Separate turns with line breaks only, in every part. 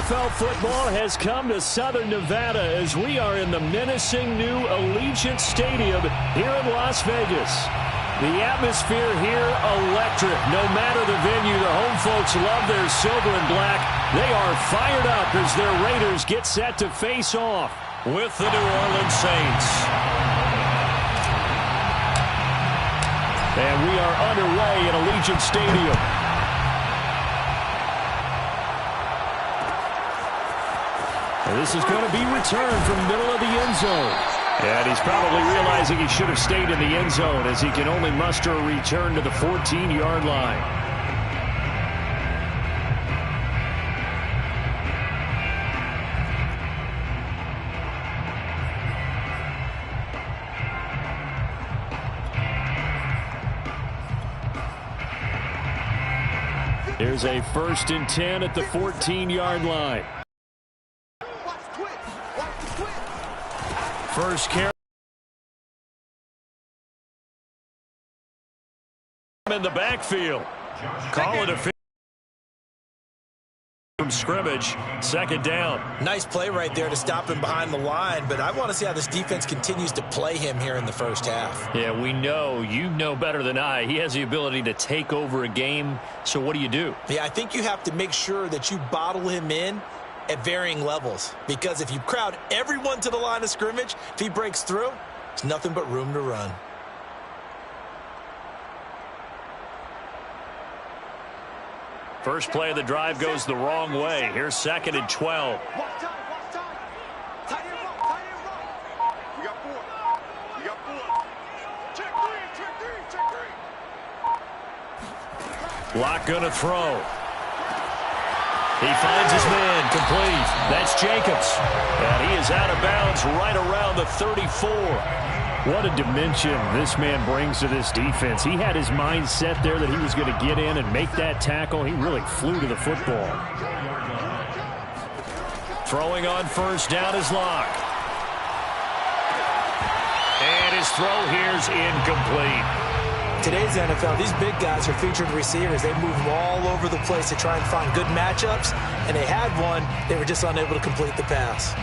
NFL football has come to Southern Nevada as we are in the menacing new Allegiant Stadium here in Las Vegas. The atmosphere here electric. No matter the venue, the home folks love their silver and black. They are fired up as their Raiders get set to face off with the New Orleans Saints. And we are underway at Allegiant Stadium. And this is going to be returned from the middle of the end zone. And he's probably realizing he should have stayed in the end zone as he can only muster a return to the 14-yard line. Here's a 1st and 10 at the 14-yard line. First carry in the backfield. Call it a from scrimmage. 2nd down.
Nice play right there to stop him behind the line, but I want to see how this defense continues to play him here in the first half.
Yeah, we know. You know better than I. He has the ability to take over a game, so what do you do?
Yeah, I think you have to make sure that you bottle him in at varying levels, because if you crowd everyone to the line of scrimmage, if he breaks through, there's nothing but room to run.
First play of the drive goes the wrong way. Here's 2nd and 12. Lock gonna throw. He finds his man, complete. That's Jacobs. And he is out of bounds right around the 34. What a dimension this man brings to this defense. He had his mind set there that he was going to get in and make that tackle. He really flew to the football. Throwing on 1st down is Locke. And his throw here's incomplete.
Today's NFL, these big guys are featured receivers. They move all over the place to try and find good matchups, and they had one. They were just unable to complete the pass.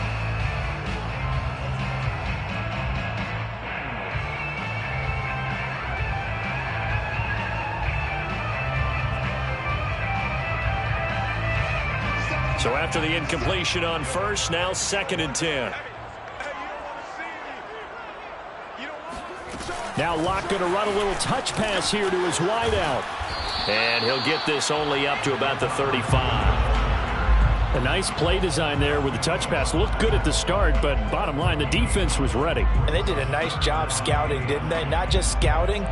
So after the incompletion on 1st, now 2nd and 10. Now Locke going to run a little touch pass here to his wideout. And he'll get this only up to about the 35. A nice play design there with the touch pass. Looked good at the start, but bottom line, the defense was ready.
And they did a nice job scouting, didn't they? Not just scouting,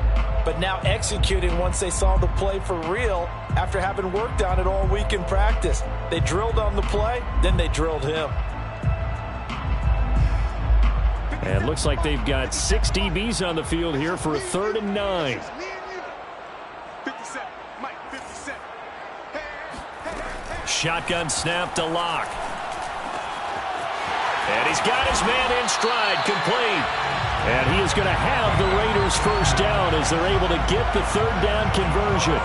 but now executing once they saw the play for real after having worked on it all week in practice. They drilled on the play, then they drilled him.
And it looks like they've got 6 DBs on the field here for a 3rd and 9. Shotgun snap to Locke. And he's got his man in stride, complete. And he is going to have the Raiders 1st down as they're able to get the 3rd down conversion.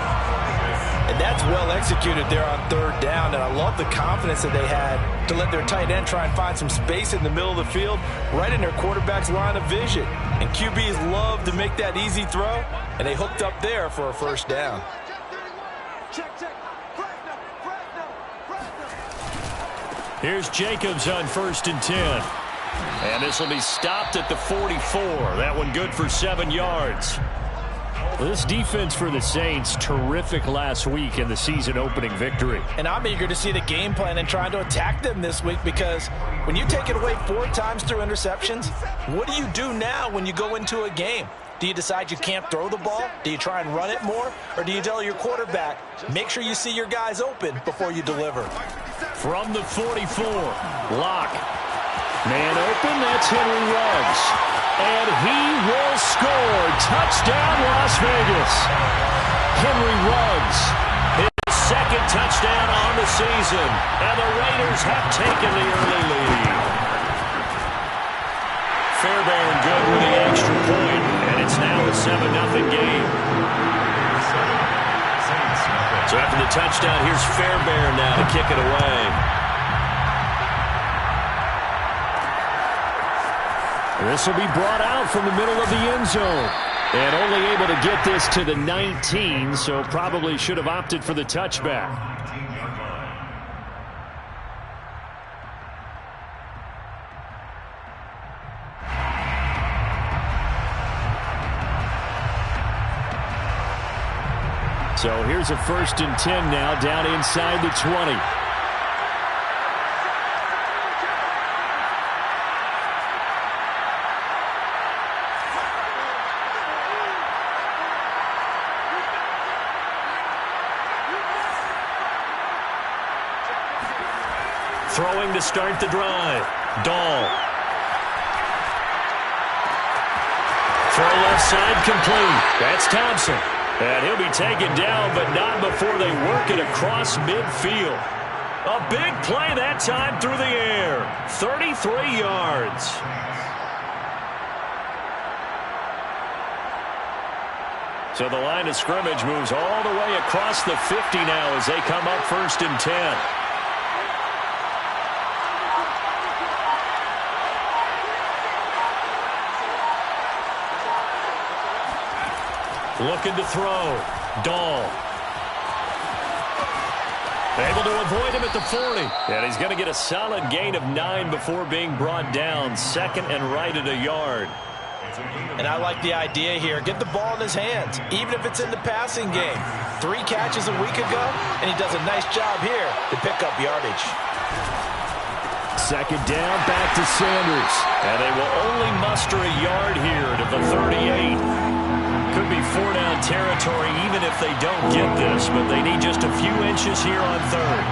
And that's well executed there on 3rd down, and I love the confidence that they had to let their tight end try and find some space in the middle of the field, right in their quarterback's line of vision. And QBs love to make that easy throw, and they hooked up there for a 1st down.
Here's Jacobs on 1st and 10. And this will be stopped at the 44. That one good for 7 yards. This defense for the Saints, terrific last week in the season-opening victory.
And I'm eager to see the game plan and trying to attack them this week, because when you take it away 4 times through interceptions, what do you do now when you go into a game? Do you decide you can't throw the ball? Do you try and run it more? Or do you tell your quarterback, make sure you see your guys open before you deliver?
From the 44, Locke. Man open, that's Henry Ruggs. And he will score. Touchdown, Las Vegas. Henry Ruggs, his 2nd touchdown on the season. And the Raiders have taken the early lead. Fairbairn good with the extra point, and it's now a 7-0 game. So after the touchdown, here's Fairbairn now to kick it away. This will be brought out from the middle of the end zone. And only able to get this to the 19, so probably should have opted for the touchback. So here's a 1st and 10 now, down inside the 20. Throwing to start the drive. Dahl. Throw left side complete. That's Thompson. And he'll be taken down, but not before they work it across midfield. A big play that time through the air. 33 yards. So the line of scrimmage moves all the way across the 50 now as they come up 1st and 10. Looking to throw. Dahl. Able to avoid him at the 40. And he's going to get a solid gain of 9 before being brought down. 2nd and right at a yard.
And I like the idea here. Get the ball in his hands, even if it's in the passing game. 3 catches a week ago, and he does a nice job here to pick up yardage.
2nd down, back to Sanders. And they will only muster a yard here to the 38. Could be 4-down territory even if they don't get this, but they need just a few inches here on 3rd.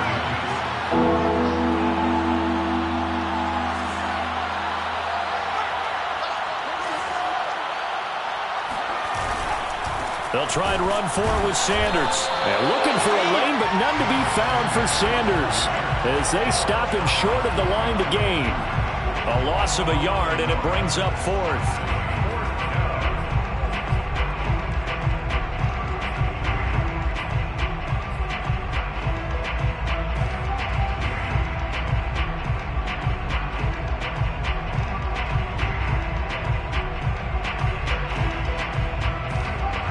They'll try and run forward with Sanders. And looking for a lane, but none to be found for Sanders as they stop him short of the line to gain. A loss of a yard, and it brings up 4th.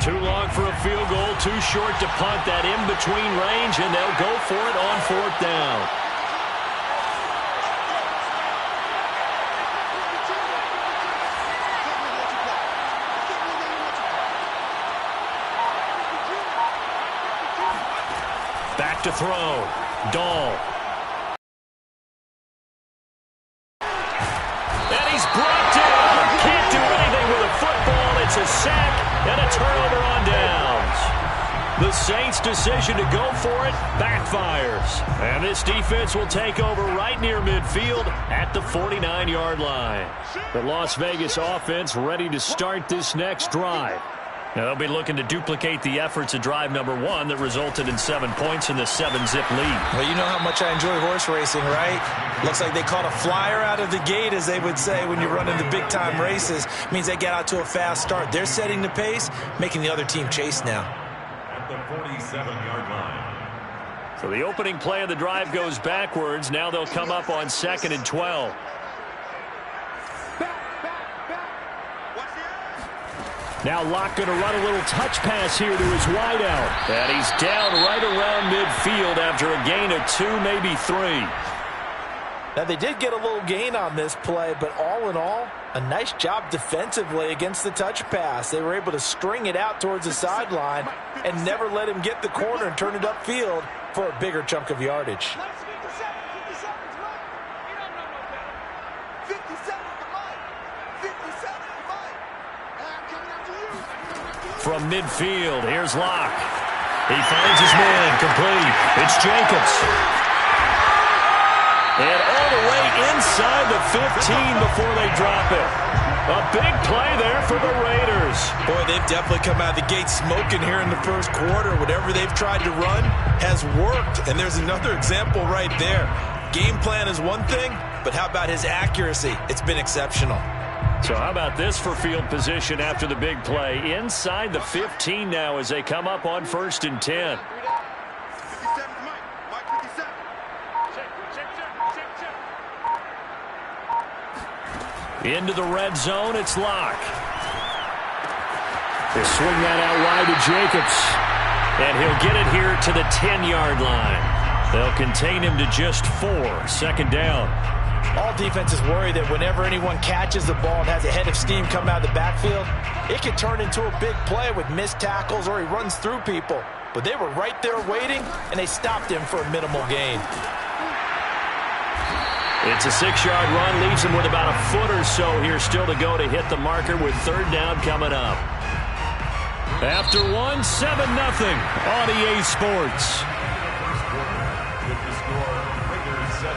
Too long for a field goal, too short to punt. That in-between range, and they'll go for it on 4th down. Back to throw. Dahl. And he's brought down. Can't do anything with a football. It's a sack. And a turnover on downs. The Saints' decision to go for it backfires. And this defense will take over right near midfield at the 49-yard line. The Las Vegas offense ready to start this next drive. Now they'll be looking to duplicate the efforts of drive number 1 that resulted in 7 points in the 7-zip lead.
Well, you know how much I enjoy horse racing, right? Looks like they caught a flyer out of the gate, as they would say when you're running the big-time races. Means they get out to a fast start. They're setting the pace, making the other team chase now.
At the 47-yard line.
So the opening play of the drive goes backwards. Now they'll come up on 2nd and 12. Now Locke going to run a little touch pass here to his wideout. And he's down right around midfield after a gain of 2, maybe 3.
Now, they did get a little gain on this play, but all in all, a nice job defensively against the touch pass. They were able to string it out towards the sideline and never let him get the corner and turn it upfield for a bigger chunk of yardage.
From midfield, here's Locke. He finds his man, complete. It's Jacobs. And all the way inside the 15 before they drop it. A big play there for the Raiders.
Boy, they've definitely come out of the gate smoking here in the first quarter. Whatever they've tried to run has worked. And there's another example right there. Game plan is one thing, but how about his accuracy? It's been exceptional.
So how about this for field position after the big play? Inside the 15 now as they come up on 1st and 10. Into the red zone, it's Locke. They swing that out wide to Jacobs. And he'll get it here to the 10-yard line. They'll contain him to just 4. Second down.
All defenses worry that whenever anyone catches the ball and has a head of steam come out of the backfield, it can turn into a big play with missed tackles or he runs through people. But they were right there waiting, and they stopped him for a minimal gain.
It's a 6-yard run, leaves him with about a foot or so here still to go to hit the marker with third down coming up. After 1, 7-0 on EA Sports.
With the score, Raiders 7,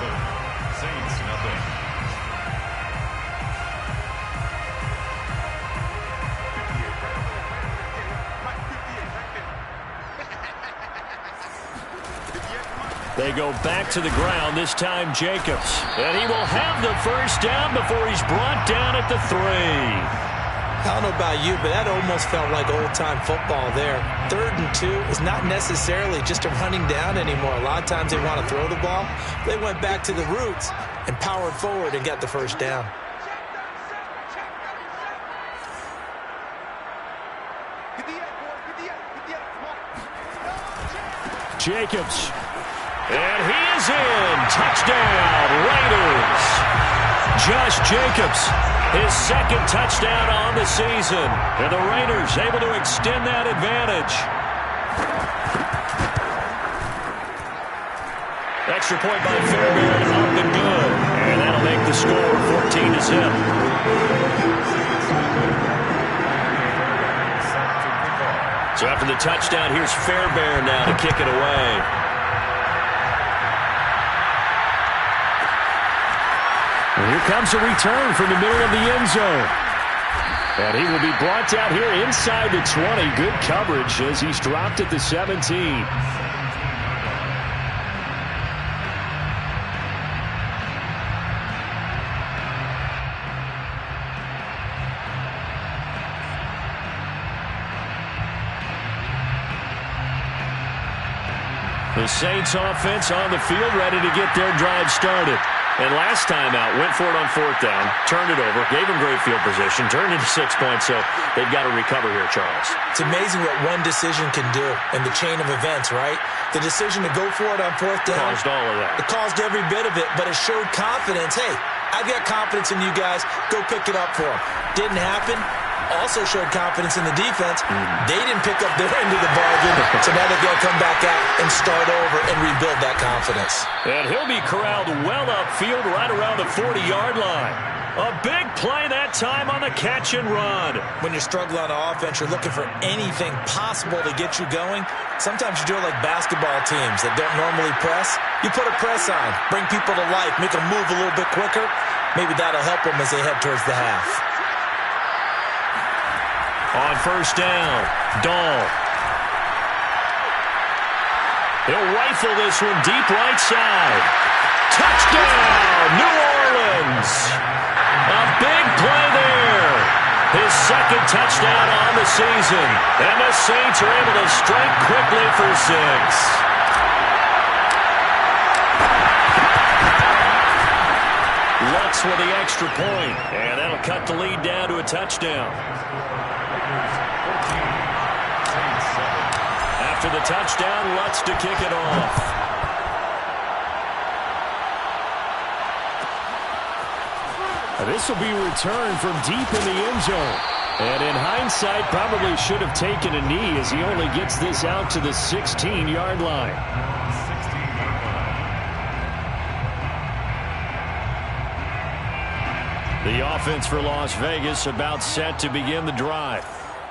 Saints nothing.
They go back to the ground, this time Jacobs. And he will have the first down before he's brought down at the 3.
I don't know about you, but that almost felt like old-time football there. 3rd and 2 is not necessarily just a running down anymore. A lot of times they want to throw the ball. They went back to the roots and powered forward and got the first down.
Jacobs. And he is in. Touchdown, Raiders. Josh Jacobs, his second touchdown on the season. And the Raiders able to extend that advantage. Extra point by Fairbairn, up and good. And that'll make the score 14-0. So after the touchdown, here's Fairbairn now to kick it away. And here comes a return from the middle of the end zone. And he will be brought down here inside the 20. Good coverage as he's dropped at the 17. The Saints offense on the field ready to get their drive started. And last time out, went for it on 4th down, turned it over, gave him great field position, turned into 6 points, so they've got to recover here, Charles.
It's amazing what one decision can do in the chain of events, right? The decision to go for it on 4th down.
Caused all of that.
It caused every bit of it, but it showed confidence. Hey, I've got confidence in you guys. Go pick it up for them. Didn't happen. Also showed confidence in the defense. They didn't pick up their end of the bargain, so now they've got to come back out and start over and rebuild that confidence.
And he'll be corralled well upfield right around the 40-yard line. A big play that time on the catch and run.
When you're struggling on offense, you're looking for anything possible to get you going. Sometimes you do it like basketball teams that don't normally press. You put a press on, bring people to life, make them move a little bit quicker. Maybe that'll help them as they head towards the half.
On 1st down, Dahl. He'll rifle this one deep right side. Touchdown, New Orleans. A big play there. His second touchdown on the season. And the Saints are able to strike quickly for 6. Lutz with the extra point. And that'll cut the lead down to a touchdown. After the touchdown, Lutz to kick it off. This will be returned from deep in the end zone. And in hindsight, probably should have taken a knee as he only gets this out to the 16-yard line. The offense for Las Vegas about set to begin the drive.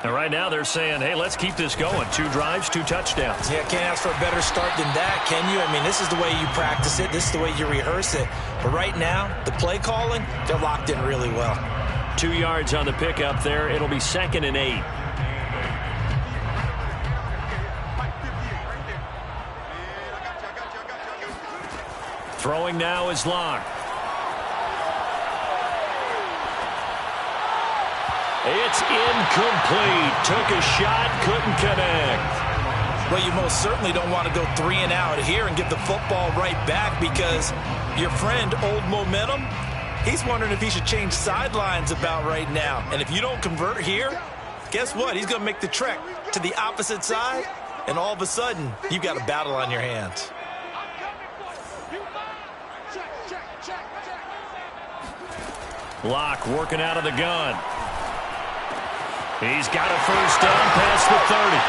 And right now they're saying, hey, let's keep this going. 2 drives, 2 touchdowns.
Yeah, can't ask for a better start than that, can you? I mean, this is the way you practice it. This is the way you rehearse it. But right now, the play calling, they're locked in really well.
2 yards on the pickup there. It'll be 2nd and 8. Throwing now is Locke. It's incomplete. Took a shot, couldn't connect.
Well, you most certainly don't want to go 3 and out here and give the football right back because your friend, Old Momentum, He's wondering if he should change sidelines about right now. And if you don't convert here, guess what? He's going to make the trek to the opposite side, and all of a sudden, you've got a battle on your hands.
Locke working out of the gun. He's got a first down past the 30.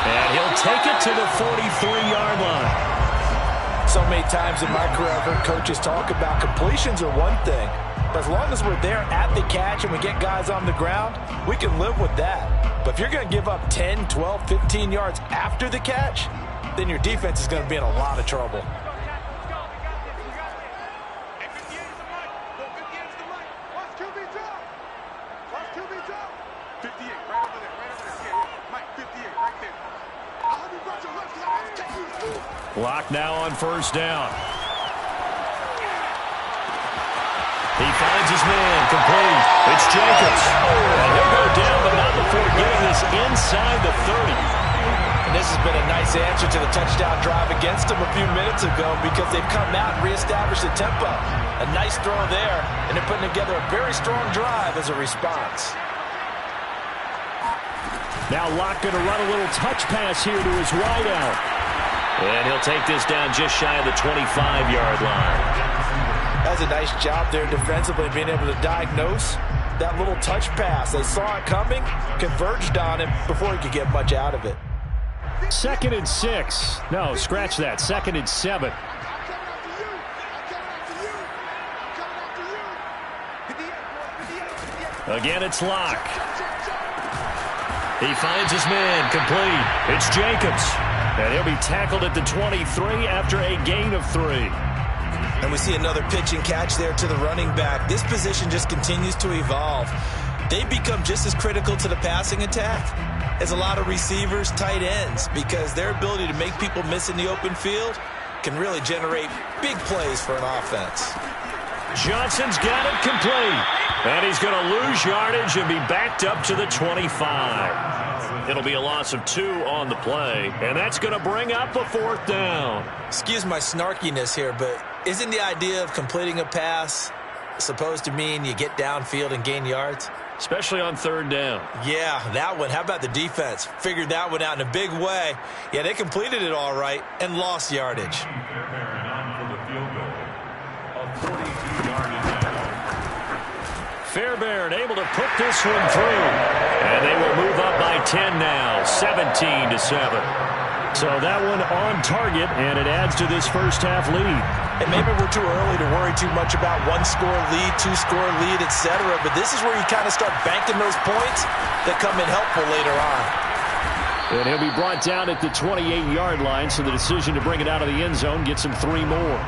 And he'll take it to the 43-yard line.
So many times in my career, I've heard coaches talk about completions are one thing. But as long as we're there at the catch and we get guys on the ground, we can live with that. But if you're going to give up 10, 12, 15 yards after the catch, then your defense is going to be in a lot of trouble.
Locke now on first down. He finds his man, complete. It's Jacobs. And he'll go down, but not before getting this inside the 30.
And this has been a nice answer to the touchdown drive against them a few minutes ago because they've come out and reestablished the tempo. A nice throw there, and they're putting together a very strong drive as a response.
Now Locke going to run a little touch pass here to his wideout. And he'll take this down just shy of the 25-yard line.
That's a nice job there defensively, being able to diagnose that little touch pass. They saw it coming, converged on him before he could get much out of it.
2nd and 6. No, scratch that. 2nd and 7. Again, it's Locke. He finds his man, complete. It's Jacobs. And he'll be tackled at the 23 after a gain of 3.
And we see another pitch and catch there to the running back. This position just continues to evolve. They become just as critical to the passing attack as a lot of receivers, tight ends, because their ability to make people miss in the open field can really generate big plays for an offense.
Johnson's got it complete. And he's going to lose yardage and be backed up to the 25. It'll be a loss of 2 on the play, and that's going to bring up a 4th down.
Excuse my snarkiness here, but isn't the idea of completing a pass supposed to mean you get downfield and gain yards?
Especially on 3rd down.
Yeah, that one. How about the defense? Figured that one out in a big way. Yeah, they completed it all right and lost yardage.
Fairbairn able to put this one through. And they will move up by 10 now, 17-7. So that one on target, and it adds to this first half lead.
And maybe we're too early to worry too much about 1-score lead, 2-score lead, etc. But this is where you kind of start banking those points that come in helpful later on.
And he'll be brought down at the 28-yard line, so the decision to bring it out of the end zone gets him 3 more.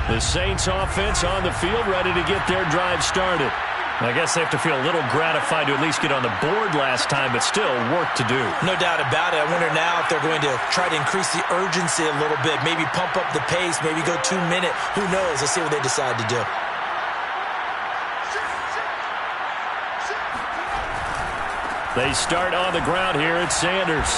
The Saints offense on the field, ready to get their drive started. I guess they have to feel a little gratified to at least get on the board last time, but still work to do.
No doubt about it. I wonder now if they're going to try to increase the urgency a little bit, maybe pump up the pace, maybe go 2-minute. Who knows? Let's see what they decide to do.
They start on the ground here at Sanders.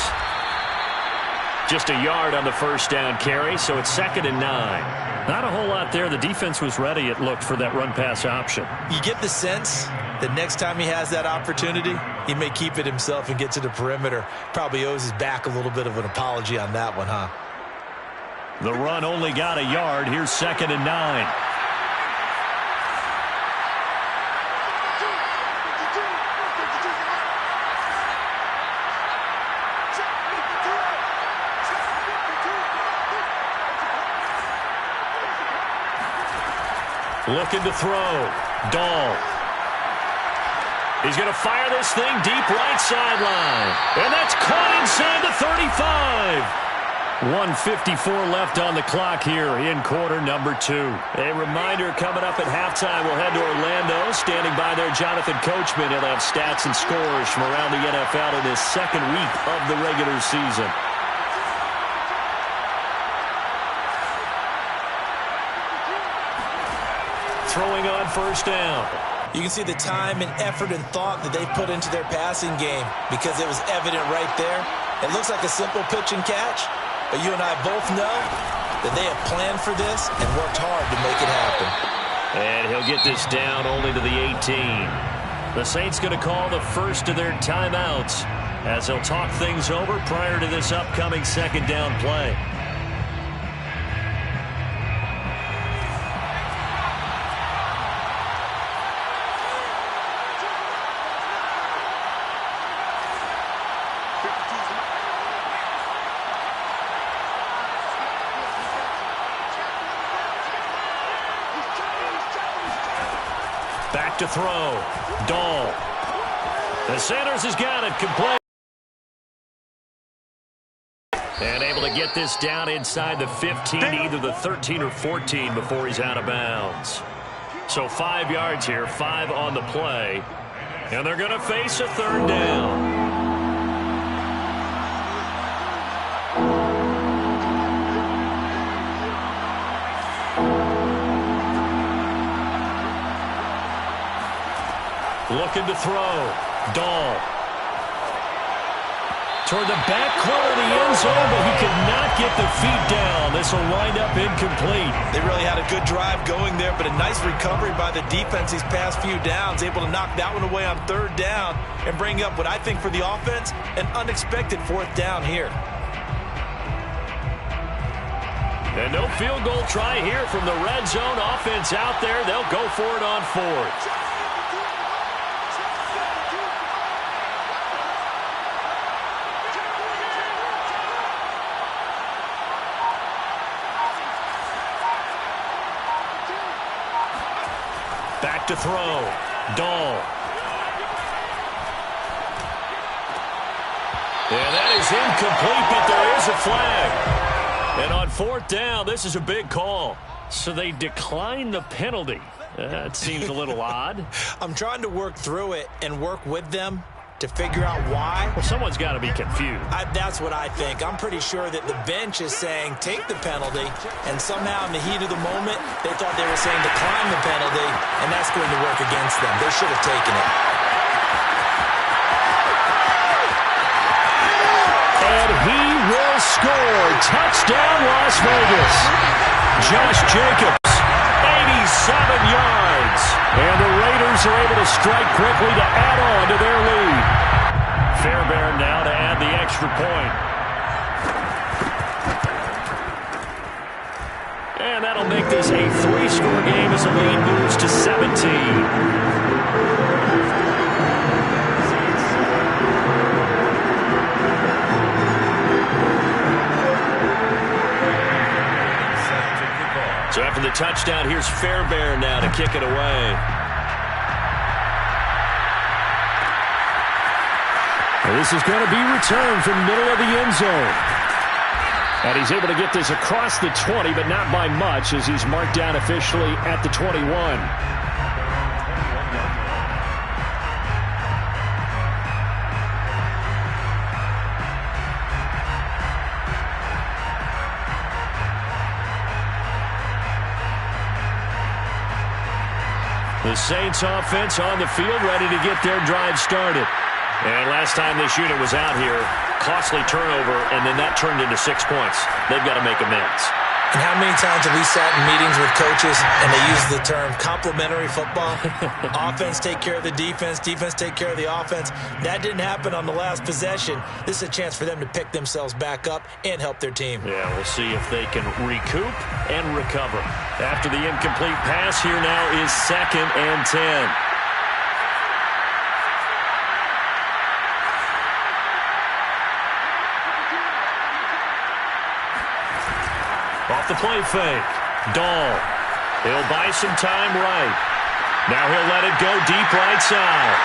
Just a yard on the first down carry, so it's 2nd and 9. Not a whole lot there. The defense was ready, it looked, for that run-pass option.
You get the sense that next time he has that opportunity, he may keep it himself and get to the perimeter. Probably owes his back a little bit of an apology on that one, huh?
The run only got a yard. Here's 2nd and 9. Looking to throw. Dahl. He's going to fire this thing deep right sideline. And that's caught inside the 35. 1:54 left on the clock here in quarter number 2. A reminder coming up at halftime, we'll head to Orlando. Standing by there, Jonathan Coachman. He'll have stats and scores from around the NFL in his 2nd week of the regular season. Throwing on first down.
You can see the time and effort and thought that they put into their passing game because it was evident right there. It looks like a simple pitch and catch, but you and I both know that they have planned for this and worked hard to make it happen.
And he'll get this down only to the 18. The Saints going to call the first of their timeouts as they'll talk things over prior to this upcoming second down play. Back to throw. Dahl. The Sanders has got it. Complete. And able to get this down inside the 15, either the 13 or 14 before he's out of bounds. So 5 yards here, 5 on the play. And they're going to face a third down. Looking to throw. Dahl. Toward the back corner of the end zone, but he could not get the feet down. This will wind up incomplete.
They really had a good drive going there, but a nice recovery by the defense these past few downs, able to knock that one away on third down and bring up what I think for the offense, an unexpected fourth down here.
And no field goal try here from the red zone offense out there. They'll go for it on fourth. Back to throw. Dahl. And that is incomplete, but there is a flag. And on fourth down, this is a big call. So they decline the penalty. That seems a little odd.
I'm trying to work through it and work with them to figure out why.
Well, someone's got to be confused.
That's what I think. I'm pretty sure that the bench is saying take the penalty, and somehow in the heat of the moment, they thought they were saying decline the penalty, and that's going to work against them. They should have taken it.
And he will score. Touchdown, Las Vegas. Josh Jacobs, 87 yards. And the Raiders are able to strike quickly to add on to their lead. Fairbairn now to add the extra point. And that'll make this a 3-score game as the lead moves to 17. So after the touchdown, here's Fairbairn now to kick it away. And this is going to be returned from the middle of the end zone. And he's able to get this across the 20, but not by much, as he's marked down officially at the 21. The Saints offense on the field, ready to get their drive started. And last time this unit was out here, costly turnover, and then that turned into 6 points. They've got to make amends.
And how many times have we sat in meetings with coaches and they use the term complementary football? Offense take care of the defense, defense take care of the offense. That didn't happen on the last possession. This is a chance for them to pick themselves back up and help their team.
Yeah, we'll see if they can recoup and recover. After the incomplete pass, here now is 2nd and 10. Off the play fake. Dahl. He'll buy some time right. Now he'll let it go deep right side.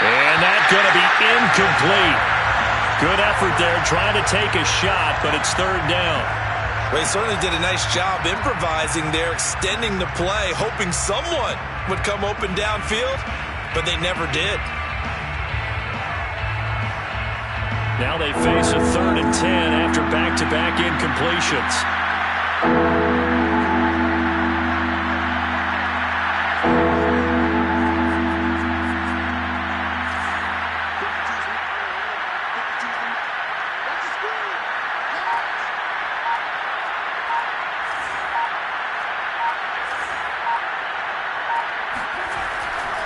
And that's going to be incomplete. Good effort there trying to take a shot, but it's third down.
Well, he certainly did a nice job improvising there, extending the play, hoping someone would come open downfield, but they never did.
Now they face a 3rd and 10 after back-to-back incompletions.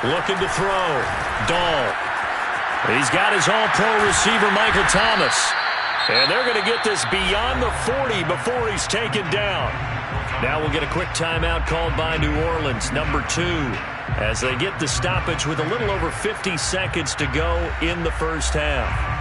Looking to throw. Dahl. He's got his all-pro receiver, Michael Thomas. And they're going to get this beyond the 40 before he's taken down. Now we'll get a quick timeout called by New Orleans, number 2, as they get the stoppage with a little over 50 seconds to go in the first half.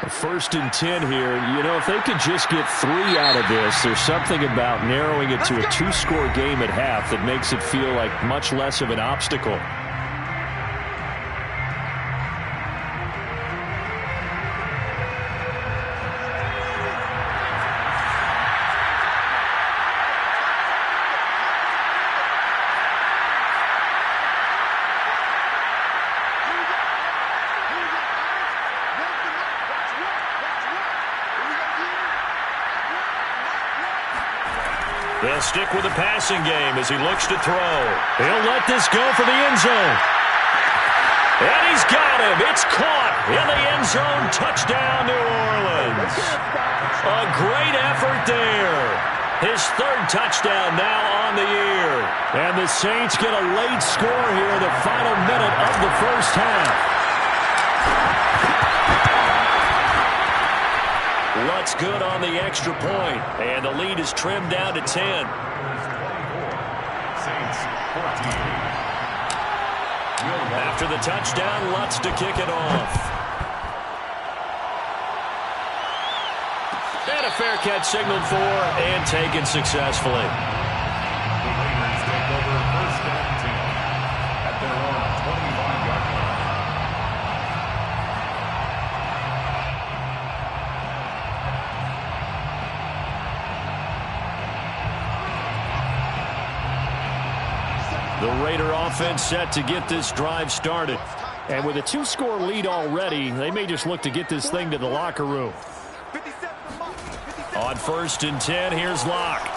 First and 10 here. You know, if they could just get 3 out of this, there's something about narrowing it to a 2-score game at half that makes it feel like much less of an obstacle. They'll stick with the passing game as he looks to throw. He'll let this go for the end zone. And he's got him. It's caught in the end zone. Touchdown, New Orleans. A great effort there. His 3rd touchdown now on the year. And the Saints get a late score here in the final minute of the first half. Lutz good on the extra point, and the lead is trimmed down to 10.
Saints 14.
After the touchdown, Lutz to kick it off. And a fair catch signaled for and taken successfully.
The Raiders take over first and 10 at their own 25-yard line.
The Raider offense set to get this drive started. And with a 2-score lead already, they may just look to get this thing to the locker room. On first and 10, here's Locke.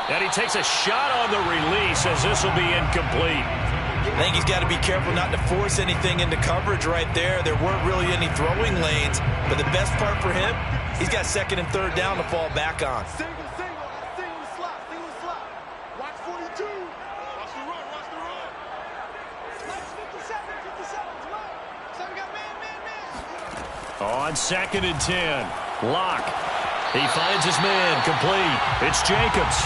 And he takes a shot on the release as this will be incomplete.
I think he's got to be careful not to force anything into coverage right there. There weren't really any throwing lanes, but the best part for him, he's got 2nd and 3rd down to fall back on.
On 2nd and 10, Locke. He finds his man, complete. It's Jacobs.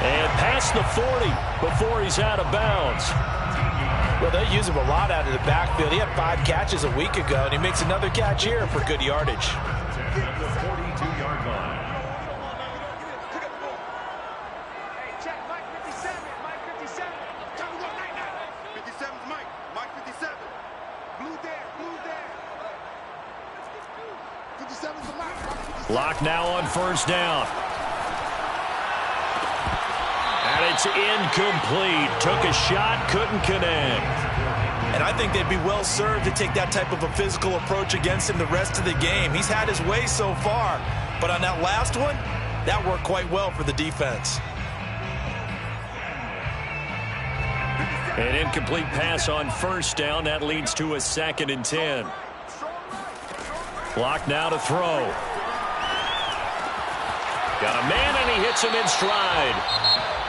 And past the 40 before he's out of bounds.
Well, they use him a lot out of the backfield. He had 5 catches a week ago, and he makes another catch here for good yardage.
At the 42-yard line.
Locke now on first down. And it's incomplete. Took a shot, couldn't connect.
And I think they'd be well served to take that type of a physical approach against him the rest of the game. He's had his way so far, but on that last one, that worked quite well for the defense.
An incomplete pass on first down. That leads to a 2nd and 10. Locke now to throw. Got a man, and he hits him in stride.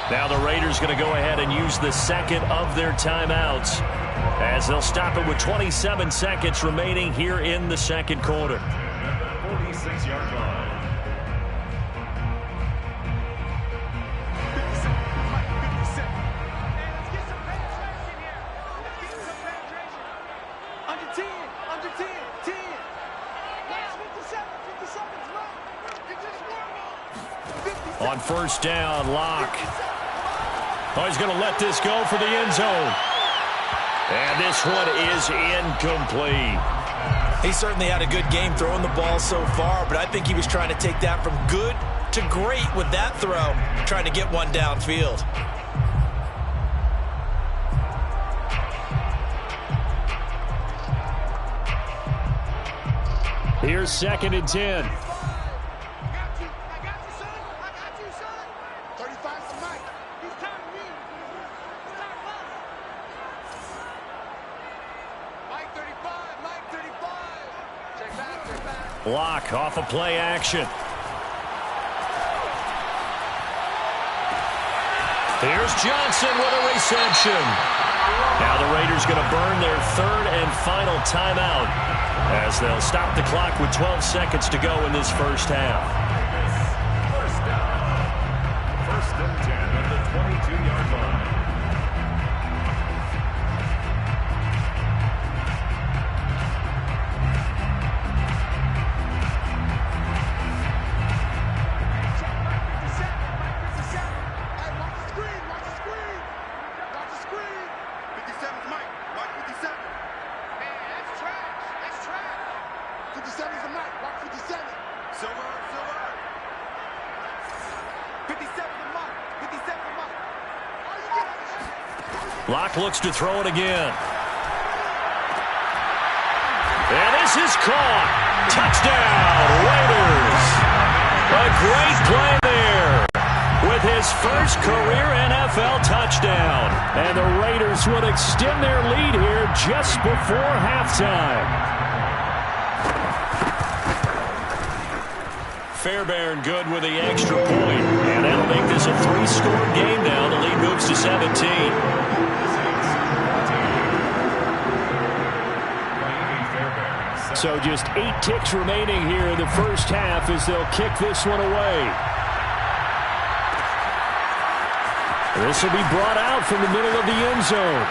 Now the Raiders going to go ahead and use the 2nd of their timeouts as they'll stop it with 27 seconds remaining here in the 2nd quarter.
46-yard line.
On first down, Locke. Oh, he's going to let this go for the end zone. And this one is incomplete.
He certainly had a good game throwing the ball so far, but I think he was trying to take that from good to great with that throw, trying to get one downfield.
Here's 2nd and 10. Locke off of play action. Here's Johnson with a reception. Now the Raiders going to burn their third and final timeout as they'll stop the clock with 12 seconds to go in this first half.
First down. First and 10 at the 22-yard line.
Locke looks to throw it again. And this is caught. Touchdown, Raiders. A great play there with his first career NFL touchdown. And the Raiders will extend their lead here just before halftime. Fairbairn good with the extra point. And that'll make this a 3-score game now. The lead moves to 17. So just 8 ticks remaining here in the first half as they'll kick this one away. This will be brought out from the middle of the end zone.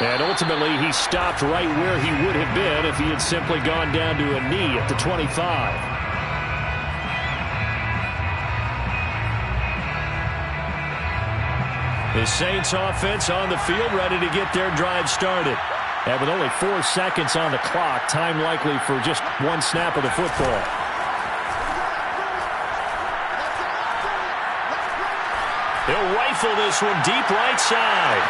And ultimately, he stopped right where he would have been if he had simply gone down to a knee at the 25. The Saints offense on the field ready to get their drive started. And with only 4 seconds on the clock, time likely for just one snap of the football. He'll rifle this one deep right side.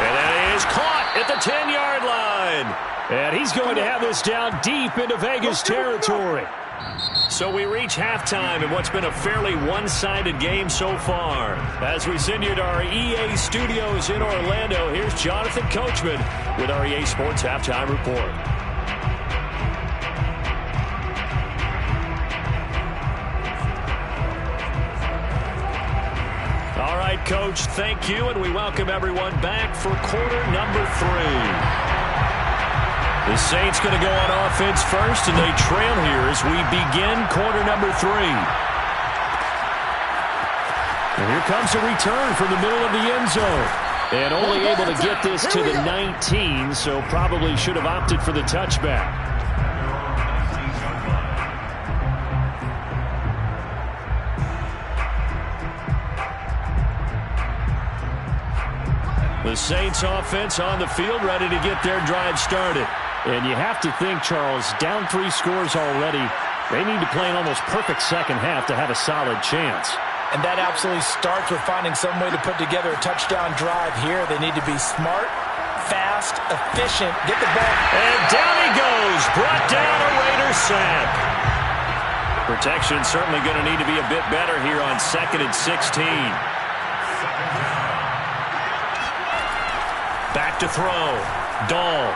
And that is caught at the 10-yard line. And he's going to have this down deep into Vegas territory. So we reach halftime in what's been a fairly one-sided game so far. As we send you to our EA studios in Orlando, here's Jonathan Coachman with our EA Sports Halftime Report. All right, Coach, thank you, and we welcome everyone back for quarter number 3. The Saints going to go on offense first, and they trail here as we begin quarter number 3. And here comes a return from the middle of the end zone. And only able to get this to the 19, so probably should have opted for the touchback. The Saints offense on the field ready to get their drive started. And you have to think, Charles, down 3 scores already. They need to play an almost perfect second half to have a solid chance.
And that absolutely starts with finding some way to put together a touchdown drive here. They need to be smart, fast, efficient, get the ball.
And down he goes, brought down a Raiders sack. Protection certainly going to need to be a bit better here on 2nd and 16. Back to throw. Dahl.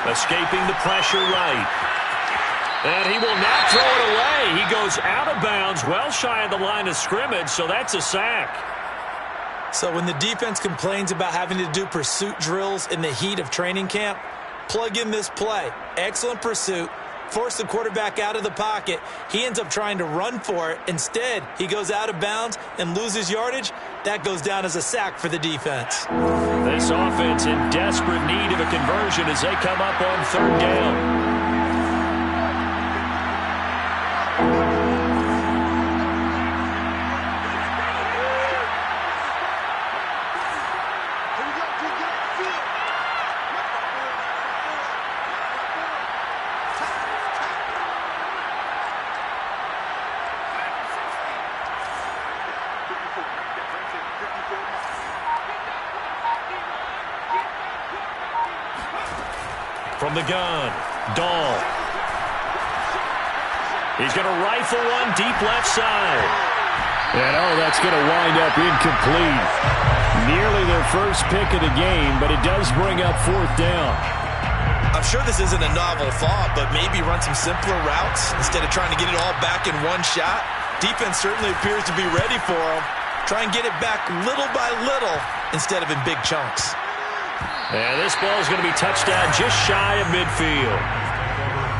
Escaping the pressure right. And he will not throw it away. He goes out of bounds, well shy of the line of scrimmage, so that's a sack.
So when the defense complains about having to do pursuit drills in the heat of training camp, plug in this play. Excellent pursuit. Force the quarterback out of the pocket. He ends up trying to run for it. Instead, he goes out of bounds and loses yardage. That goes down as a sack for the defense.
This offense in desperate need of a conversion as they come up on 3rd down. From the gun, Dahl. He's going to rifle one deep left side. And, that's going to wind up incomplete. Nearly their first pick of the game, but it does bring up 4th down.
I'm sure this isn't a novel thought, but maybe run some simpler routes instead of trying to get it all back in one shot. Defense certainly appears to be ready for them. Try and get it back little by little instead of in big chunks.
And this ball is going to be touchdown just shy of midfield.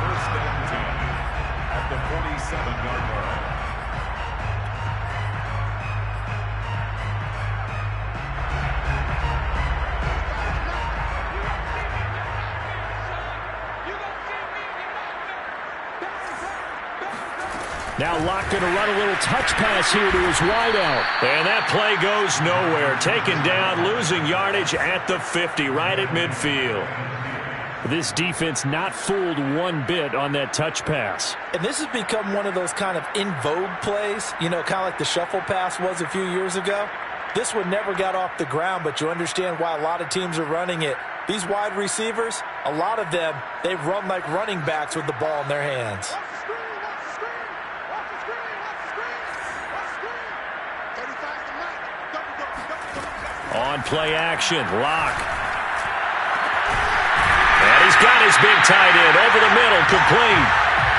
First and 10 at the 47-yard line.
Now Locke going to run a little touch pass here to his wideout. And that play goes nowhere. Taken down, losing yardage at the 50, right at midfield. This defense not fooled one bit on that touch pass.
And this has become one of those kind of in vogue plays, you know, kind of like the shuffle pass was a few years ago. This one never got off the ground, but you understand why a lot of teams are running it. These wide receivers, a lot of them, they run like running backs with the ball in their hands.
On play action, Locke. And he's got his big tight end over the middle, complete.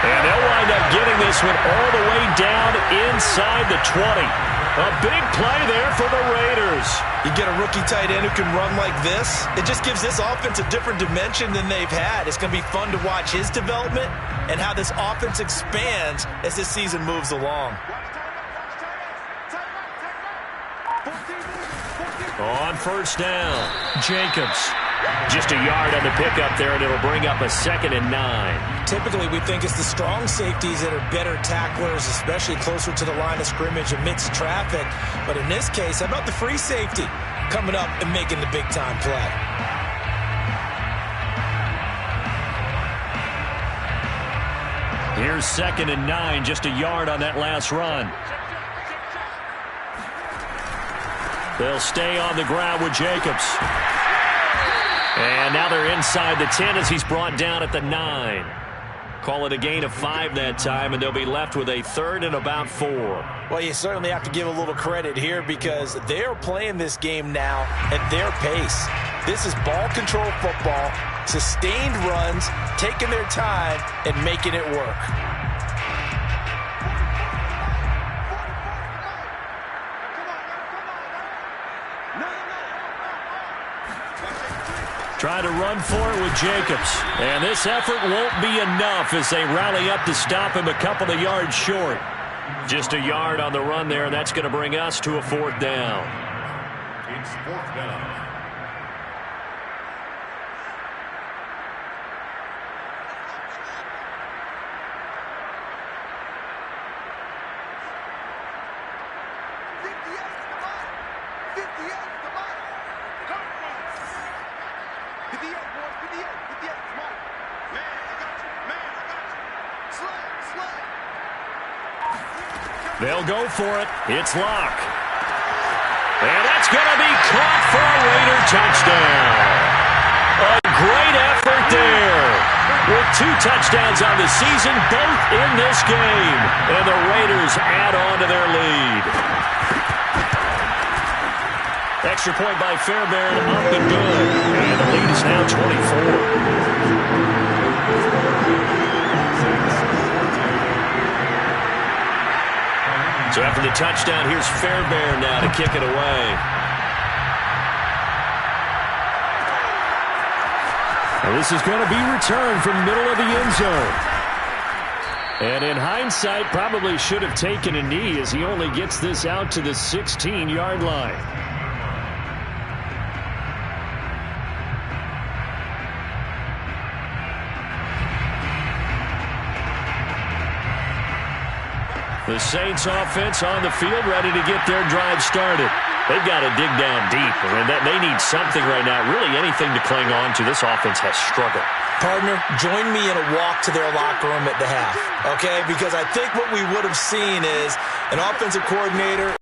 And they'll wind up getting this one all the way down inside the 20. A big play there for the Raiders.
You get a rookie tight end who can run like this, it just gives this offense a different dimension than they've had. It's going to be fun to watch his development and how this offense expands as this season moves along.
On first down, Jacobs. Just a yard on the pickup there, and it'll bring up a 2nd and 9.
Typically, we think it's the strong safeties that are better tacklers, especially closer to the line of scrimmage amidst traffic. But in this case, how about the free safety coming up and making the big-time play?
Here's 2nd and 9, just a yard on that last run. They'll stay on the ground with Jacobs. And now they're inside the 10 as he's brought down at the 9. Call it a gain of 5 that time, and they'll be left with a 3rd and about 4.
Well, you certainly have to give a little credit here because they're playing this game now at their pace. This is ball control football, sustained runs, taking their time, and making it work.
Try to run for it with Jacobs. And this effort won't be enough as they rally up to stop him a couple of yards short. Just a yard on the run there, and that's going to bring us to a 4th down.
It's 4th down.
They'll go for it. It's Locke. And that's going to be caught for a Raider touchdown. A great effort there. With 2 touchdowns on the season, both in this game. And the Raiders add on to their lead. Extra point by Fairbairn, up and good. And the lead is now 24. So after the touchdown, here's Fairbairn now to kick it away. Well, this is going to be returned from middle of the end zone. And in hindsight, probably should have taken a knee as he only gets this out to the 16-yard line. The Saints offense on the field, ready to get their drive started. They've got to dig down deep, and they need something right now, really anything to cling on to. This offense has struggled.
Partner, join me in a walk to their locker room at the half, okay? Because I think what we would have seen is an offensive coordinator.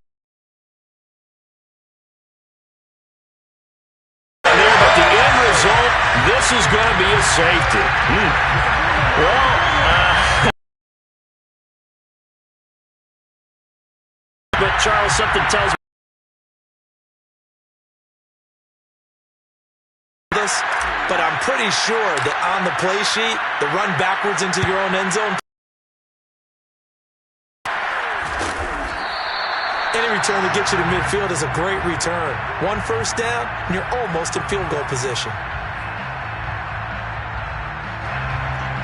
But the end result, this is going to be a safety. Well, but Charles, something tells me
but I'm pretty sure that on the play sheet, the run backwards into your own end zone, any return that gets you to midfield is a great return. 1 first down, and you're almost in field goal position.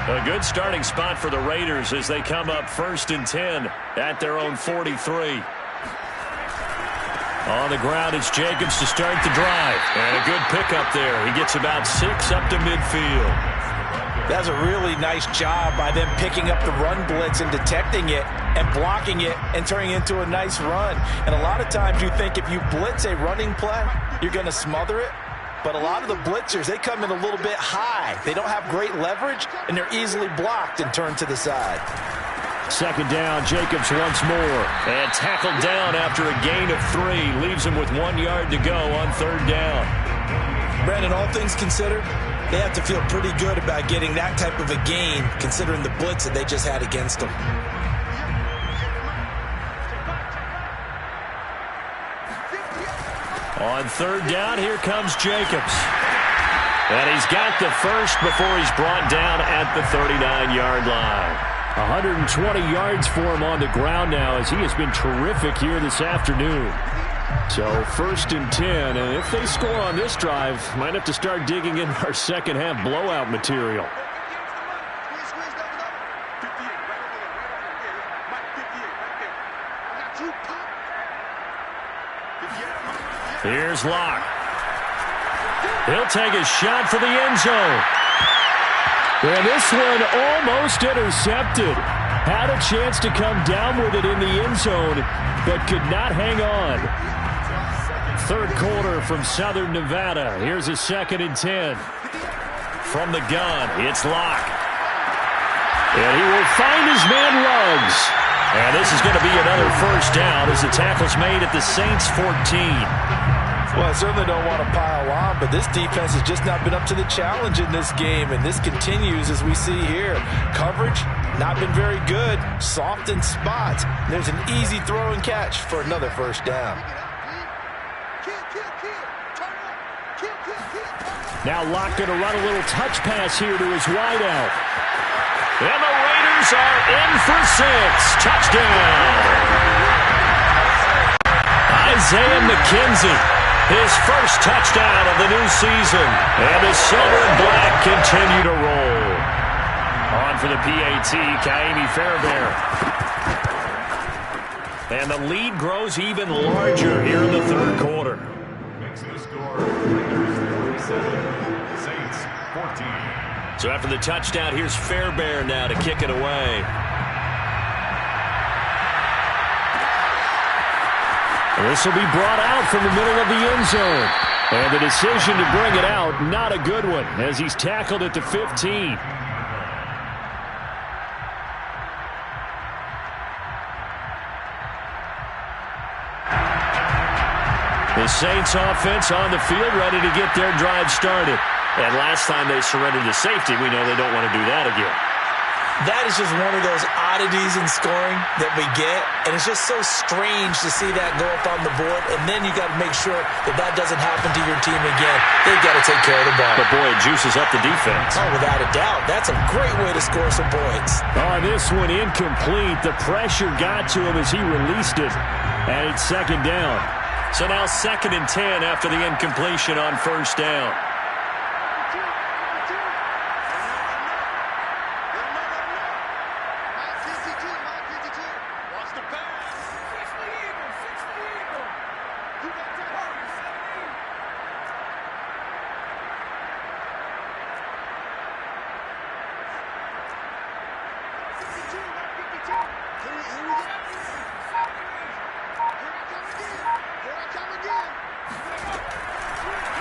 A good starting spot for the Raiders as they come up 1st and 10 at their own 43. On the ground, it's Jacobs to start the drive. And a good pickup there. He gets about 6 up to midfield.
That's a really nice job by them picking up the run blitz and detecting it and blocking it and turning it into a nice run. And a lot of times you think if you blitz a running play, you're going to smother it. But a lot of the blitzers, they come in a little bit high. They don't have great leverage, and they're easily blocked and turned to the side.
2nd down, Jacobs once more. And tackled down after a gain of 3. Leaves him with 1 yard to go on 3rd down.
Brandon, all things considered, they have to feel pretty good about getting that type of a gain, considering the blitz that they just had against them.
On 3rd down, here comes Jacobs. And he's got the first before he's brought down at the 39-yard line. 120 yards for him on the ground now as he has been terrific here this afternoon. So 1st and 10, and if they score on this drive, might have to start digging in our second half blowout material. Here's Locke. He'll take a shot for the end zone. And this one almost intercepted. Had a chance to come down with it in the end zone, but could not hang on. 3rd quarter from Southern Nevada. Here's a 2nd and 10. From the gun, it's Locke. And he will find his man Ruggs. And this is going to be another 1st down as the tackle's made at the Saints 14.
Well, I certainly don't want to pile on, but this defense has just not been up to the challenge in this game, and this continues as we see here. Coverage, not been very good. Soft in spots. There's an easy throw and catch for another 1st down.
Now Locke going to run a little touch pass here to his wideout. And the Raiders are in for 6. Touchdown. Isaiah McKenzie. His first touchdown of the new season. And the silver and black continue to roll. On for the PAT, Ka'imi Fairbairn. And the lead grows even larger here in the 3rd quarter.
Makes the score, Raiders 37, Saints 14.
So after the touchdown, here's Fairbairn now to kick it away. This will be brought out from the middle of the end zone. And the decision to bring it out, not a good one, as he's tackled at the 15. The Saints offense on the field ready to get their drive started. And last time they surrendered to safety, we know they don't want to do that again.
That is just one of those oddities in scoring that we get, and it's just so strange to see that go up on the board, and then you got to make sure that that doesn't happen to your team again. They've got to take care of the ball.
But boy, it juices up the defense.
Oh, without a doubt. That's a great way to score some points.
Oh, this one incomplete. The pressure got to him as he released it, and it's 2nd down. So now 2nd and 10 after the incompletion on 1st down.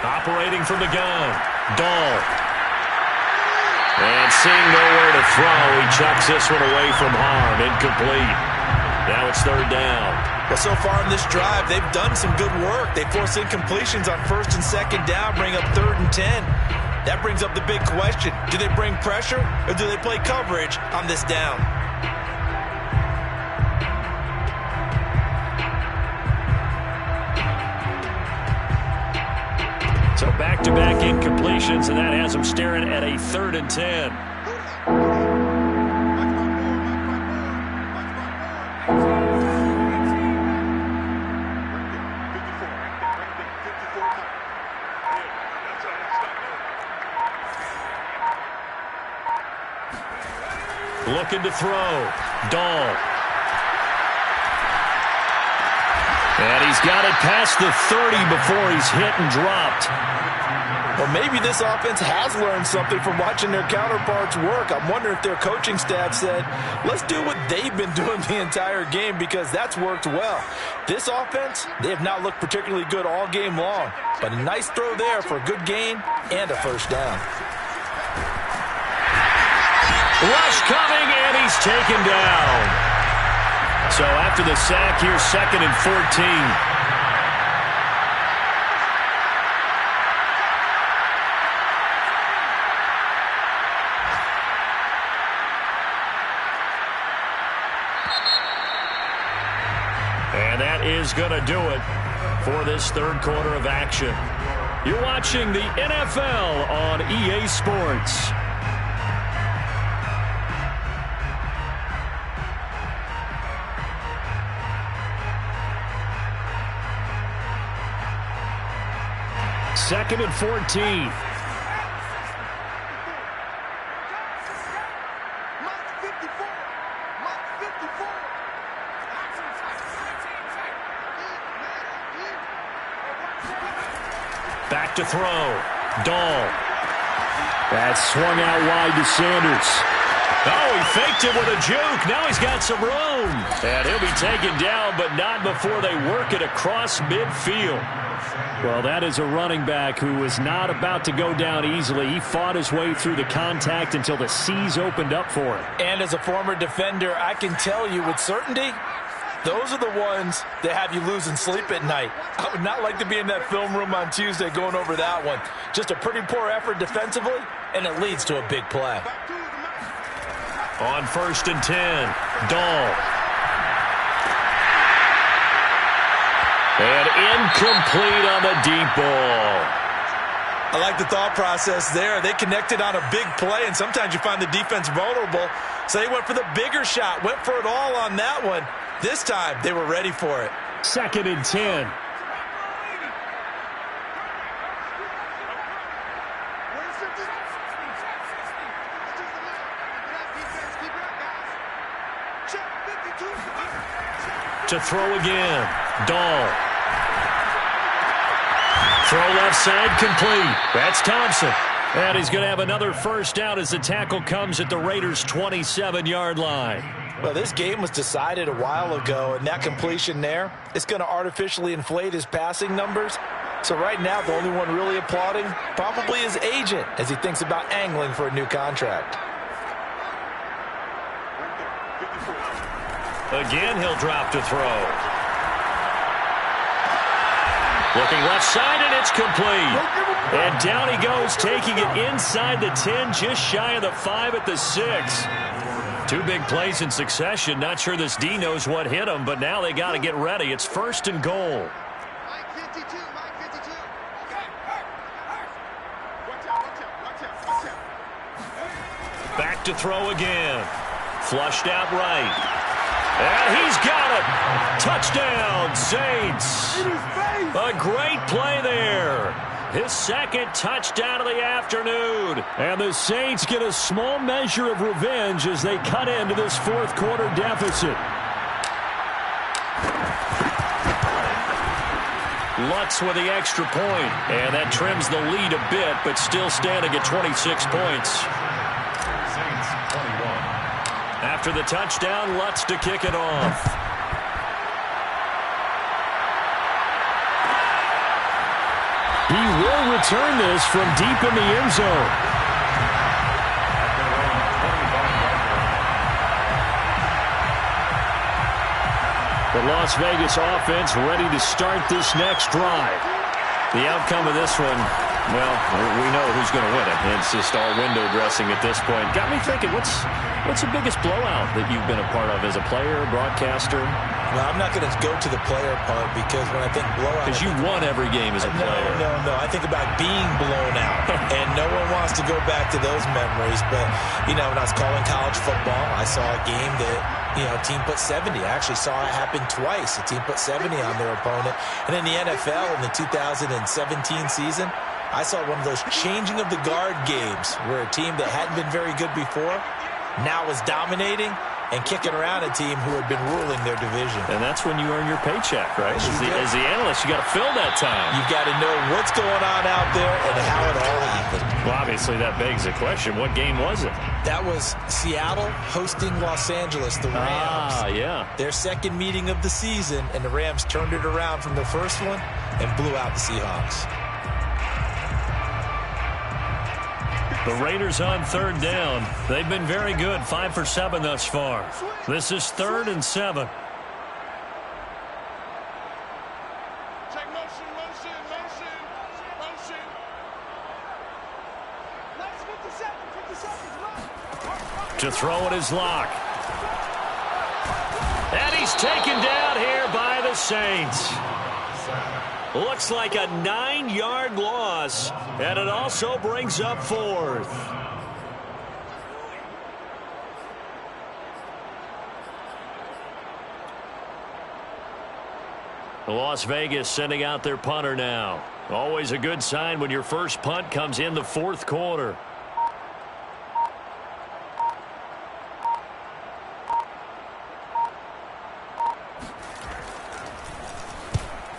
Operating from the gun, Dahl. And seeing nowhere to throw, he chucks this one away from harm. Incomplete. Now it's 3rd down.
Well, so far in this drive, they've done some good work. They forced incompletions on 1st and 2nd down, bring up 3rd and 10. That brings up the big question. Do they bring pressure or do they play coverage on this down?
So back back-to-back incompletions, and that has them staring at a 3rd and 10. Looking to throw. Dahl. And he's got it past the 30 before he's hit and dropped.
Well, maybe this offense has learned something from watching their counterparts work. I'm wondering if their coaching staff said, let's do what they've been doing the entire game, because that's worked well. This offense, they have not looked particularly good all game long, but a nice throw there for a good gain and a 1st down.
Rush coming, and he's taken down. So after the sack, here's 2nd and 14. And that is going to do it for this 3rd quarter of action. You're watching the NFL on EA Sports. Second and 14. Back to throw. Dahl. That swung out wide to Sanders. Oh, he faked it with a juke. Now he's got some room. And he'll be taken down, but not before they work it across midfield. Well, that is a running back who was not about to go down easily. He fought his way through the contact until the seas opened up for him.
And as a former defender, I can tell you with certainty, those are the ones that have you losing sleep at night. I would not like to be in that film room on Tuesday going over that one. Just a pretty poor effort defensively, and it leads to a big play.
On 1st and 10, Dahl. And incomplete on the deep ball.
I like the thought process there. They connected on a big play, and sometimes you find the defense vulnerable. So they went for the bigger shot, went for it all on that one. This time, they were ready for it.
2nd and 10. To throw again. Dahl. Throw left side complete. That's Thompson. And he's going to have another 1st down as the tackle comes at the Raiders' 27-yard line.
Well, this game was decided a while ago, and that completion there is going to artificially inflate his passing numbers. So right now, the only one really applauding probably his agent as he thinks about angling for a new contract.
Again, he'll drop to throw. Looking left side, and it's complete. And down he goes, taking it inside the 10, just shy of the 5 at the 6. 2 big plays in succession. Not sure this D knows what hit him, but now they got to get ready. It's 1st and goal. Back to throw again. Flushed out right. And he's got it. Touchdown, Saints. A great play there. His 2nd touchdown of the afternoon. And the Saints get a small measure of revenge as they cut into this 4th quarter deficit. Lutz with the extra point. And that trims the lead a bit, but still standing at 26 points. After the touchdown, Lutz to kick it off. He will return this from deep in the end zone. The Las Vegas offense ready to start this next drive. The outcome of this one, Well, we know who's going to win it. It's just all window dressing at this point. Got me thinking, what's the biggest blowout that you've been a part of as a player, broadcaster?
Well, I'm not going to go to the player part because when I think blowout...
Because you won every game as a player.
No. I think about being blown out. And no one wants to go back to those memories. But, when I was calling college football, I saw a game that, a team put 70. I actually saw it happen twice. A team put 70 on their opponent. And in the NFL in the 2017 season, I saw one of those changing of the guard games where a team that hadn't been very good before now was dominating and kicking around a team who had been ruling their division.
And that's when you earn your paycheck, right? As the analyst, you got to fill that time.
You've got to know what's going on out there and how it all happened.
Well, obviously, that begs the question, what game was it?
That was Seattle hosting Los Angeles, the Rams.
Yeah.
Their second meeting of the season, and the Rams turned it around from their first one and blew out the Seahawks.
The Raiders on third down. They've been very good, 5 for 7 thus far. This is 3rd and 7.
Take motion. Last 50 seconds.
To throw it is Locke. And he's taken down here by the Saints. Looks like a 9-yard loss, and it also brings up 4th. Las Vegas sending out their punter now. Always a good sign when your first punt comes in the 4th quarter.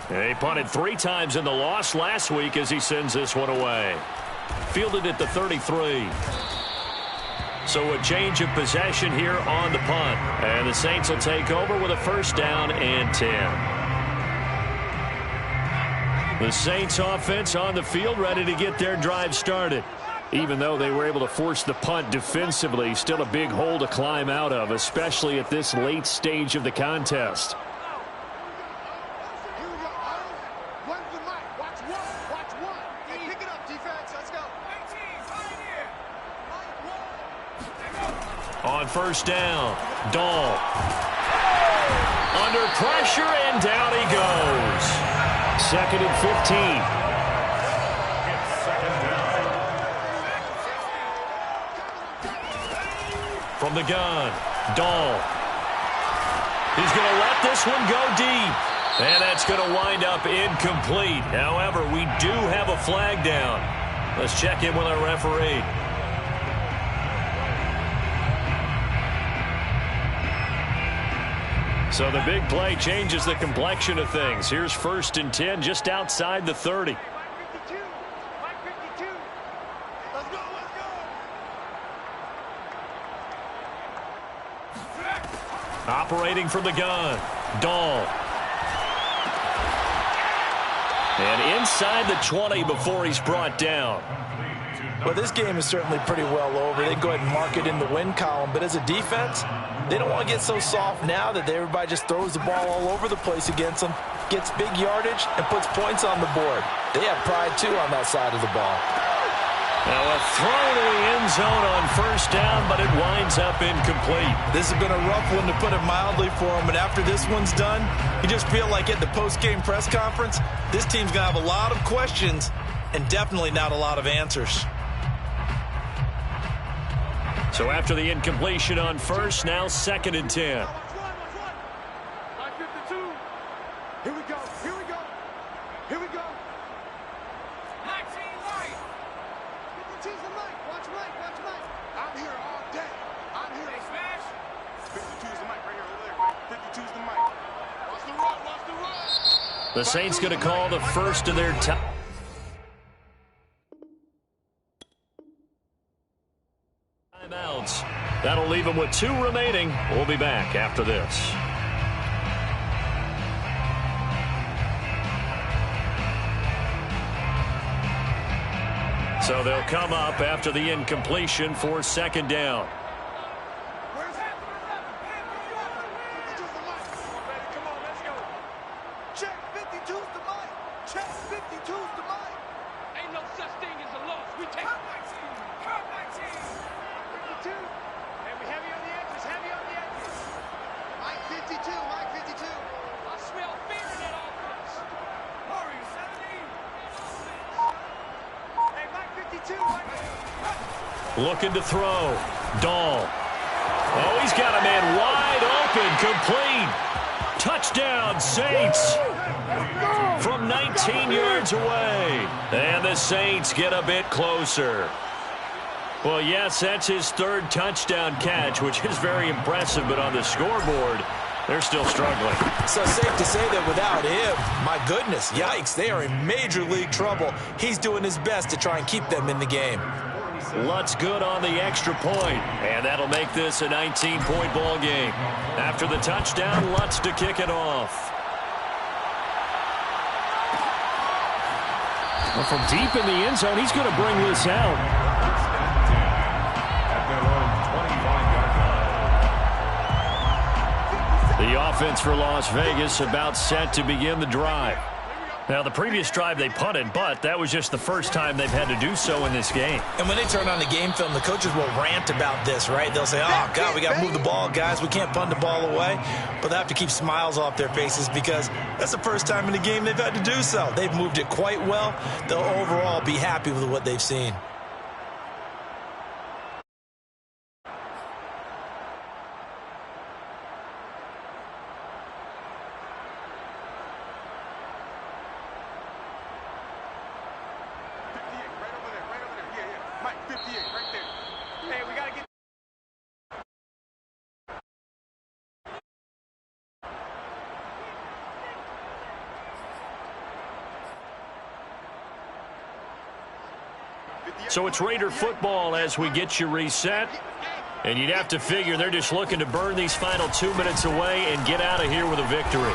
He punted 3 times in the loss last week as he sends this one away. Fielded at the 33. So a change of possession here on the punt. And the Saints will take over with a 1st down and 10. The Saints offense on the field ready to get their drive started. Even though they were able to force the punt defensively, still a big hole to climb out of, especially at this late stage of the contest. On 1st down, Dahl. Under pressure, and down he goes. 2nd and 15. From the gun, Dahl. He's going to let this one go deep. And that's going to wind up incomplete. However, we do have a flag down. Let's check in with our referee. So the big play changes the complexion of things. Here's 1st and 10 just outside the 30. Operating from the gun, Dahl. And inside the 20 before he's brought down.
Well, this game is certainly pretty well over. They go ahead and mark it in the win column. But as a defense, they don't want to get so soft now that everybody just throws the ball all over the place against them, gets big yardage, and puts points on the board. They have pride, too, on that side of the ball.
Now a throw to the end zone on 1st down, but it winds up incomplete.
This has been a rough one, to put it mildly, for him. But after this one's done, you just feel like at the post-game press conference, this team's going to have a lot of questions and definitely not a lot of answers.
So after the incompletion on 1st, now 2nd and 10.
Here we go. Here we go. 19 right. 52's the mic. Watch Mike. I'm here all day. I'm here. Hey, Smash. 52's the mic right here over there, man. 52's the mic. Watch the run.
The Saints going to call the first of their time. Timeouts. That'll leave them with 2 remaining. We'll be back after this. So they'll come up after the incompletion for 2nd down.
Where's that? 52's the mic. Come on, let's go. Check 52's the mic. Check 52's the mic. Ain't no such thing
Looking to throw. Dahl. Oh, he's got a man wide open. Complete. Touchdown, Saints. From 19 yards away. And the Saints get a bit closer. Well, yes, that's his third touchdown catch, which is very impressive. But on the scoreboard, they're still struggling.
So safe to say that without him, my goodness, yikes, they are in major league trouble. He's doing his best to try and keep them in the game.
Lutz good on the extra point, and that'll make this a 19-point ball game. After the touchdown, Lutz to kick it off. Well, from deep in the end zone, he's going to bring this out.
At their own 25-yard line.
The offense for Las Vegas about set to begin the drive. Now, the previous drive they punted, but that was just the first time they've had to do so in this game.
And when they turn on the game film, the coaches will rant about this, right? They'll say, oh, God, we got to move the ball, guys. We can't punt the ball away. But they have to keep smiles off their faces because that's the first time in the game they've had to do so. They've moved it quite well. They'll overall be happy with what they've seen.
So it's Raider football as we get you reset. And you'd have to figure they're just looking to burn these final 2 minutes away and get out of here with a victory.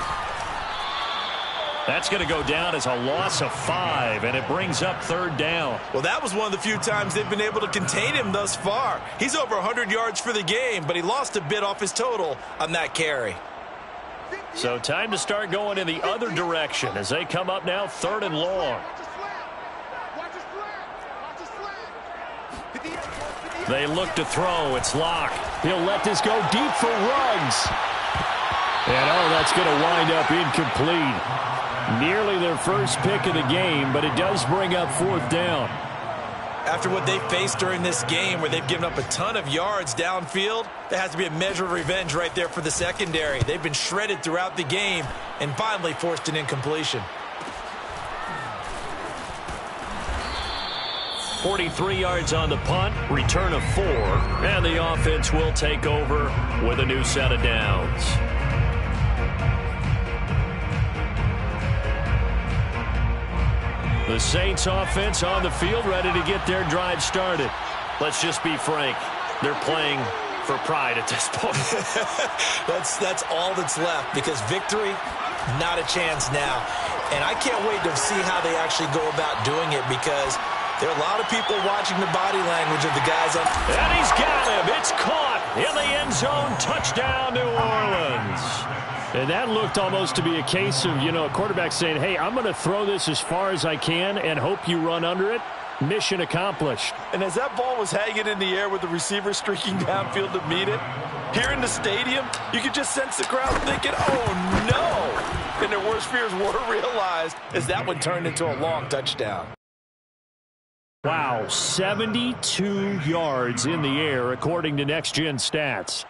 That's going to go down as a loss of 5, and it brings up third down.
Well, that was one of the few times they've been able to contain him thus far. He's over 100 yards for the game, but he lost a bit off his total on that carry.
So time to start going in the other direction as they come up now third and long. They look to throw. It's Locke. He'll let this go deep for Ruggs. And, oh, that's going to wind up incomplete. Nearly their first pick of the game, but it does bring up fourth down.
After what they faced during this game where they've given up a ton of yards downfield, there has to be a measure of revenge right there for the secondary. They've been shredded throughout the game and finally forced an incompletion.
43 yards on the punt, return of 4, and the offense will take over with a new set of downs. The Saints offense on the field, ready to get their drive started. Let's just be frank, they're playing for pride at this point.
That's all that's left because victory, not a chance now. And I can't wait to see how they actually go about doing it because there are a lot of people watching the body language of the guys on.
And he's got him. It's caught in the end zone. Touchdown, New Orleans. And that looked almost to be a case of, a quarterback saying, hey, I'm going to throw this as far as I can and hope you run under it. Mission accomplished.
And as that ball was hanging in the air with the receiver streaking downfield to meet it, here in the stadium, you could just sense the crowd thinking, oh, no. And their worst fears were realized as that one turned into a long touchdown.
Wow, 72 yards in the air, according to Next Gen Stats.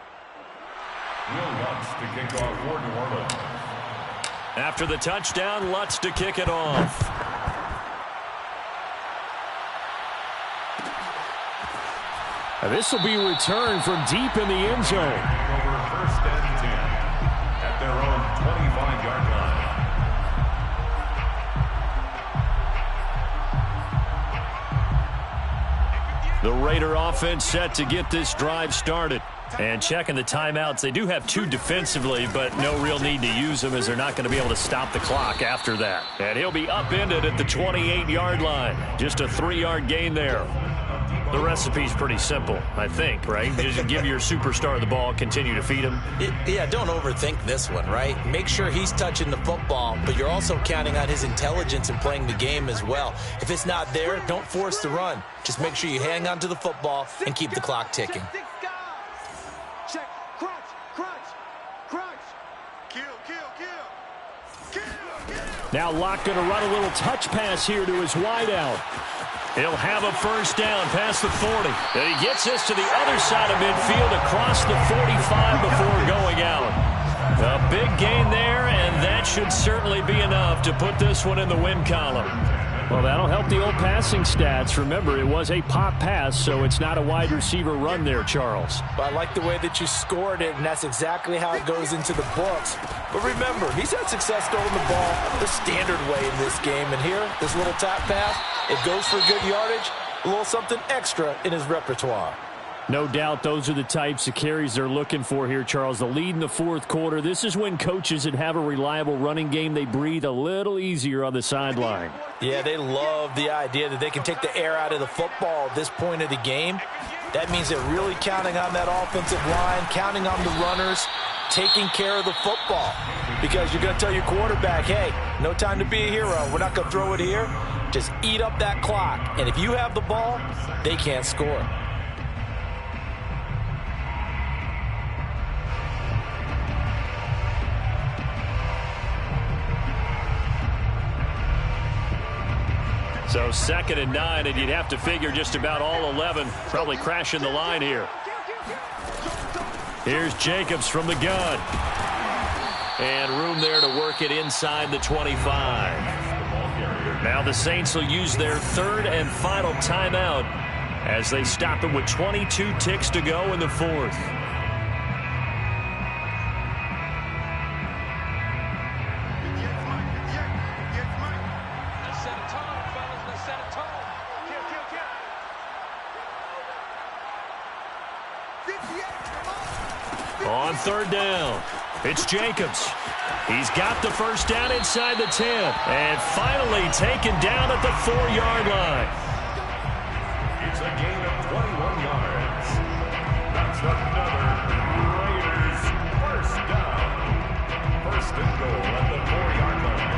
Will Lutz to kick off for New Orleans.
After the touchdown, Lutz to kick it off. And this will be returned from deep in the end zone.
Over first and 10 at their own 25-yard line.
The Raider offense set to get this drive started. And checking the timeouts, they do have 2 defensively, but no real need to use them as they're not going to be able to stop the clock after that. And he'll be upended at the 28-yard line. Just a 3-yard gain there. The recipe's pretty simple, I think, right? Just give your superstar the ball, continue to feed him.
Yeah, don't overthink this one, right? Make sure he's touching the football, but you're also counting on his intelligence in playing the game as well. If it's not there, don't force the run. Just make sure you hang on to the football and keep the clock ticking.
Check, crunch, crunch, crunch. Kill, kill, kill. Kill, kill.
Now Locke going to run a little touch pass here to his wideout. He'll have a first down past the 40. And he gets this to the other side of midfield across the 45 before going out. A big gain there, and that should certainly be enough to put this one in the win column. Well, that'll help the old passing stats. Remember, it was a pop pass, so it's not a wide receiver run there, Charles.
Well, I like the way that you scored it, and that's exactly how it goes into the books. But remember, he's had success throwing the ball the standard way in this game. And here, this little tap pass, it goes for good yardage, a little something extra in his repertoire.
No doubt those are the types of carries they're looking for here, Charles. The lead in the fourth quarter. This is when coaches that have a reliable running game, they breathe a little easier on the sideline.
Yeah, they love the idea that they can take the air out of the football at this point of the game. That means they're really counting on that offensive line, counting on the runners, taking care of the football. Because you're going to tell your quarterback, hey, no time to be a hero. We're not going to throw it here. Just eat up that clock. And if you have the ball, they can't score.
So 2nd and 9, and you'd have to figure just about all 11 probably crashing the line here. Here's Jacobs from the gun. And room there to work it inside the 25. Now the Saints will use their 3rd and final timeout as they stop it with 22 ticks to go in the 4th. On 3rd down, it's Jacobs. He's got the first down inside the 10. And finally taken down at the 4-yard line.
It's a gain of 21 yards. That's another Raiders first down. 1st and goal at the 4-yard line.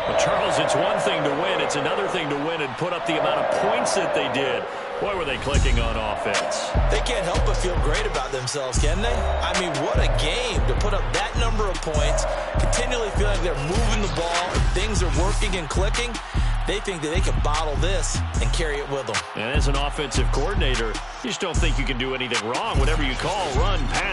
Well, Charles, it's one thing to win. It's another thing to win and put up the amount of points that they did. Boy, were they clicking on offense.
They can't help but feel great about themselves, can they? I mean, what a game to put up that number of points, continually feeling like they're moving the ball, and things are working and clicking. They think that they can bottle this and carry it with them.
And as an offensive coordinator, you just don't think you can do anything wrong. Whatever you call, run, pass.